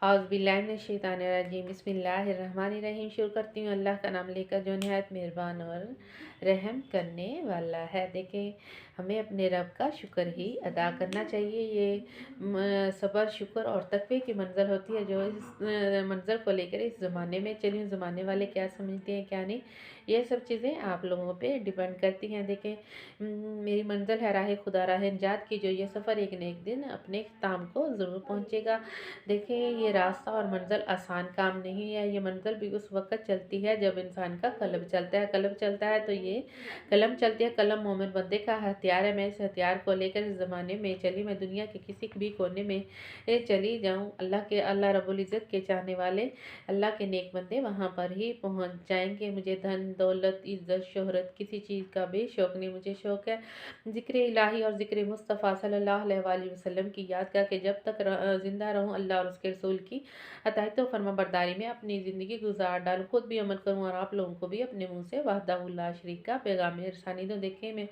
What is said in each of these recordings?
औज़ुबिल्लाहिमिनश्शैतानिर्रजीम बिस्मिल्लाहिर्रहमानिर्रहीम। शुरू करती हूँ अल्लाह का नाम लेकर जो निहायत मेहरबान और रहम करने वाला है। देखें, हमें अपने रब का शुक्र ही अदा करना चाहिए। ये सब्र, शुक्र और तकवे की मंज़िल होती है। जो इस मंज़िल को लेकर इस ज़माने में चली, ज़माने वाले क्या समझते हैं क्या नहीं, ये सब चीज़ें आप लोगों पे डिपेंड करती हैं। देखें, मेरी मंज़िल है राह खुदा, राह निजात की जो ये सफ़र एक न एक दिन अपने इख्तिताम को ज़रूर पहुँचेगा। देखिए, ये रास्ता और मंज़िल आसान काम नहीं है। ये मंज़िल भी उस वक़्त चलती है जब इंसान का कल्ब चलता है। कल्ब चलता है तो ये कलम चलती है। कलम मोमिन बंदे का हथियार है। मैं इस हथियार को लेकर इस ज़माने में चली, मैं दुनिया के किसी भी कोने में चली जाऊँ, अल्लाह रब्बुल इज़्ज़त के चाहने वाले, अल्लाह के नेक बंदे वहाँ पर ही पहुँच जाएँगे। मुझे धन, दौलत, इज़्ज़त, शोहरत किसी चीज़ का भी शौक़ नहीं। मुझे शौक़ है ज़िक्र इलाही और ज़िक्र मुस्तफ़ा सल्लल्लाहु अलैहि वसल्लम की याद करके जब तक ज़िंदा रहूँ, अल्लाह और उसके रसूल की अतायत व फर्माबरदारी में अपनी ज़िंदगी गुजार डालूँ, खुद भी अमल करूँ और आप लोगों को भी अपने मुँह से वहदहू ला शरीक का पैगाम रसानी दूँ। देखिए, मैं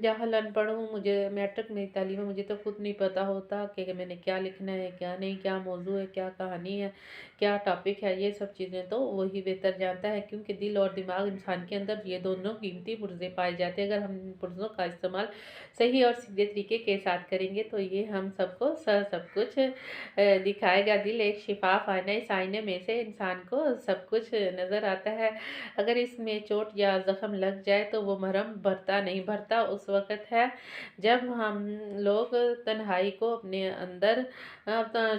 जाहिल अनपढ़ हूँ। मुझे मैट्रिक मेरी तालीम है। मुझे तो खुद नहीं पता होता कि मैंने क्या लिखना है, क्या नहीं, क्या मौजू है, क्या कहानी है, क्या टॉपिक है। ये सब चीज़ें तो वही बेहतर जानता है, क्योंकि दिल और दिमाग इंसान के अंदर ये दोनों कीमती पुर्ज़े पाए जाते हैं। अगर हम इन पुर्ज़ों का इस्तेमाल सही और सीधे तरीके के साथ करेंगे तो ये हम सबको सब कुछ दिखाएगा। दिल एक शिफाफ आईना, इस आईने में से इंसान को सब कुछ नज़र आता है। अगर इसमें चोट या ज़ख्म लग जाए तो वो मरहम भरता नहीं। भरता उस वक़्त है जब हम लोग तन्हाई को अपने अंदर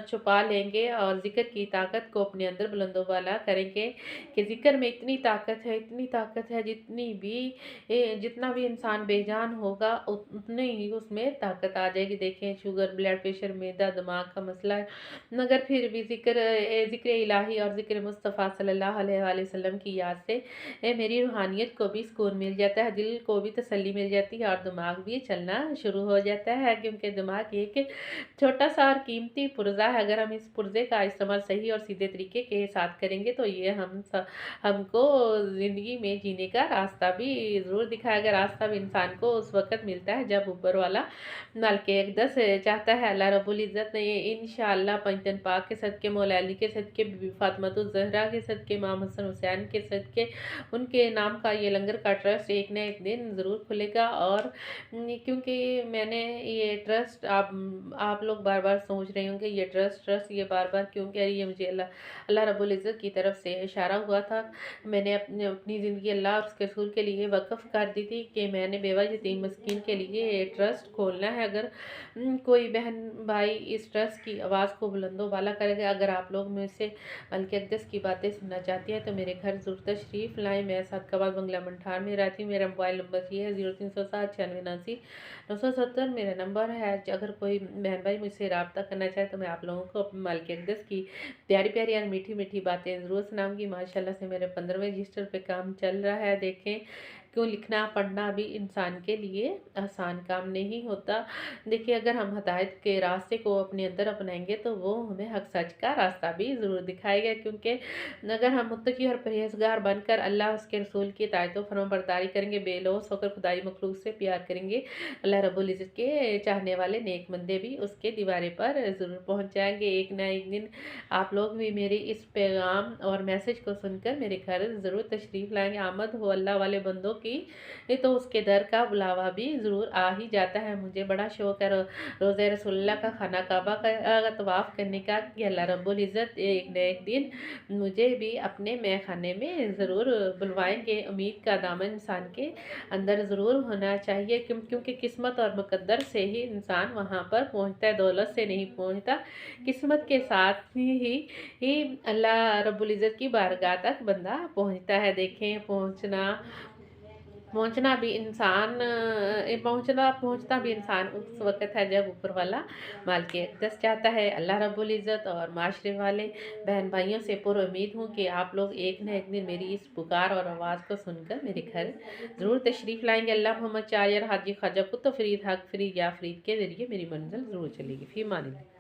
छुपा लेंगे और ज़िक्र की ताकत को अपने अंदर बुलंदोबाला करेंगे कि ज़िक्र में इतनी ताकत है, इतनी ताकत है, जितना भी इंसान बेजान होगा उतने ही उसमें ताकत आ जाएगी। देखें, शुगर, ब्लड प्रेशर, मैदा, दिमाग का मसला है, मगर फिर भी ज़िक्र इलाही और ज़िक्र मुस्तफ़ा सल्लल्लाहु अलैहि वसल्लम की याद से मेरी रूहानियत को भी सुकून मिल जाता है, दिल को भी तसल्ली मिल जाती है और दिमाग भी चलना शुरू हो जाता है। क्योंकि दिमाग एक छोटा सा और कीमती पुर्ज़ा है। अगर हम इस पुर्ज़े का इस्तेमाल सही और सीधे तरीके के साथ करेंगे तो ये हमको ज़िंदगी में जीने का रास्ता भी ज़रूर दिखाएगा। रास्ता भी इंसान को उस वक़्त मिलता है जब ऊपर वाला मालिक अक़दस चाहता है। अल्लाह रब्बुल इज़्ज़त ने इंशाअल्लाह पंजतन पाक के सदके, मौला अली के सदके, बीबी फातिमातुज़ ज़हरा के सदके, इमाम हसन हुसैन के सदके, उनके नाम का ये लंगर का ट्रस्ट एक न एक दिन ज़रूर खुलेगा। और क्योंकि मैंने ये ट्रस्ट, आप लोग बार-बार सोच रहे होंगे ये ट्रस्ट ये बार-बार क्यों कह रही है। मुझे अल्लाह रब्बुल इज़्ज़त की तरफ से इशारा हुआ था। मैंने अपनी ज़िंदगी अल्लाह और उसके रसूल के लिए वक़्फ़ कर दी थी कि मैंने बेवा, यतीम, मिस्कीन के लिए ये ट्रस्ट खोलना है। अगर कोई बहन भाई इस ट्रस्ट की आवाज़ को बुलंदोबाला करेगा, अगर आप लोग मुझसे मालिक अक़दस की बातें सुनना चाहती हैं तो मेरे घर ज़रूर तशरीफ़ लाएँ। मैं सात कबाल बंगला मंठार में रहती हूँ। मेरा मोबाइल नंबर ये है 0307 96 89 970 मेरा नंबर है। अगर कोई बहन भाई मुझसे रब्ता करना चाहे तो मैं आप लोगों को अपने मालिक अक़दस की प्यारी-प्यारी और मीठी-मीठी बातें ज़रूर सुनाऊँगी। माशाअल्लाह से मेरे 15वें रजिस्टर पे काम चल रहा है। देखें, क्यों लिखना पढ़ना भी इंसान के लिए आसान काम नहीं होता। देखिए, अगर हम हिदायत के रास्ते को अपने अंदर अपनाएंगे तो वो हमें हक सच का रास्ता भी ज़रूर दिखाएगा। क्योंकि अगर हम मुत्तकी और परहेज़गार बनकर अल्लाह उसके रसूल की इताअत व फरमाबरदारी करेंगे, बेलौस होकर खुदाई मखलूक से प्यार करेंगे, अल्लाह रब्बुल इज़्ज़त के चाहने वाले नेक बंदे भी उसके दीवारे पर ज़रूर पहुँच जाएँगे। एक ना एक दिन आप लोग भी मेरे इस पैगाम और मैसेज को सुनकर मेरे घर ज़रूर तशरीफ़ लाएँगे। आमद हो अल्लाह वाले बंदों की तो उसके दर का बुलावा भी ज़रूर आ ही जाता है। मुझे बड़ा शौक़ है रोज़े रसूलुल्लाह का, खाना काबा का तवाफ़ करने का, कि अल्लाह रब्बुल इज़्ज़त एक न एक दिन मुझे भी अपने महखाने में ज़रूर बुलवाएँगे। उम्मीद का दामन इंसान के अंदर ज़रूर होना चाहिए, क्योंकि किस्मत और मुक़द्दर से ही इंसान वहाँ पर पहुँचता है, दौलत से नहीं पहुँचता। किस्मत के साथ ही अल्लाह रब्बुल इज़्ज़त की बारगाह तक बंदा पहुँचता है। देखें, पहुँचना भी इंसान पहुँचता भी इंसान उस वक़्त है जब ऊपर वाला मालिक अक़दस चाहता है। अल्लाह रब्बुल इज़्ज़त और माशरे वाले बहन भाइयों से पुरुम्मीद हूँ कि आप लोग एक न एक दिन मेरी इस पुकार और आवाज़ को सुनकर मेरे घर ज़रूर तशरीफ़ लाएँगे। अल्लाह मोहम्मद चायर हाजी ख्वाजा कुतुब फ़रीद हक़ फ़रीद या फ़रीद के ज़रिए मेरी मंज़िल ज़रूर चलेगी। फ़ी अमानिल्लाह।